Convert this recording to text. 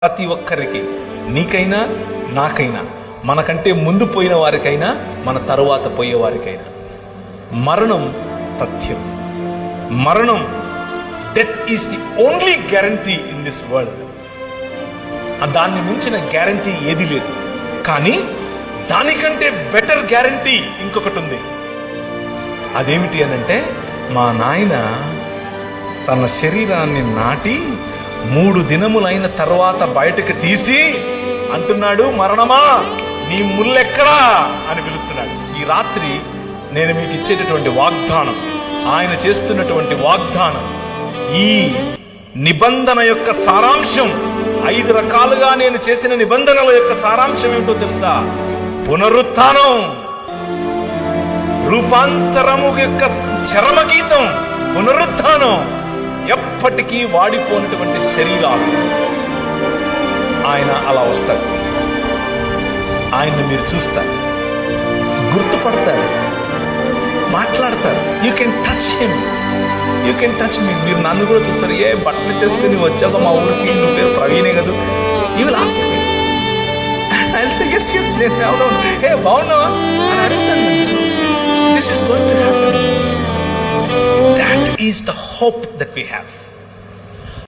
ప్రతి ఒక్కరికి, నీకైనా నాకైనా, మనకంటే ముందు పోయిన వారికైనా మన తరువాత పోయే వారికైనా మరణం తథ్యం. మరణం, death is the only guarantee in this world. దాన్ని మించిన గ్యారంటీ ఏది లేదు. కానీ దానికంటే బెటర్ గ్యారంటీ ఇంకొకటి ఉంది. అదేమిటి అనంటే, మా నాయన తన శరీరాన్ని నాటి 3 దినములైన తర్వాత బయటకు తీసి అంటున్నాడు, మరణమా నీ ముల్లెక్కడా అని పిలుస్తున్నాడు. ఈ రాత్రి నేను మీకు ఇచ్చేటటువంటి వాగ్దానం, ఆయన చేస్తున్నటువంటి వాగ్దానం, ఈ నిబంధన యొక్క సారాంశం, 5 రకాలుగా నేను చేసిన నిబంధనల యొక్క సారాంశం ఏమిటో తెలుసా? పునరుత్థానం, రూపాంతరము యొక్క చరమగీతం, పునరుత్థానం. ఎప్పటికీ వాడిపోయినటువంటి శరీరాలు ఆయన అలా వస్తాడు. ఆయన్ని మీరు చూస్తారు, గుర్తుపడతారు, మాట్లాడతారు. You can touch him, you can touch me. మీరు నన్ను కూడా చూస్తారు. ఏ బట్టలు తెసుకుని వచ్చాక మా ఊరికి, నువ్వు పేరు ప్రవీణే కదా, you will ask me. I will say yes yes, నేను అవును, ఏ బాగున్నావా అని అడుగుతాను. This is going to happen. That is the hope that we have.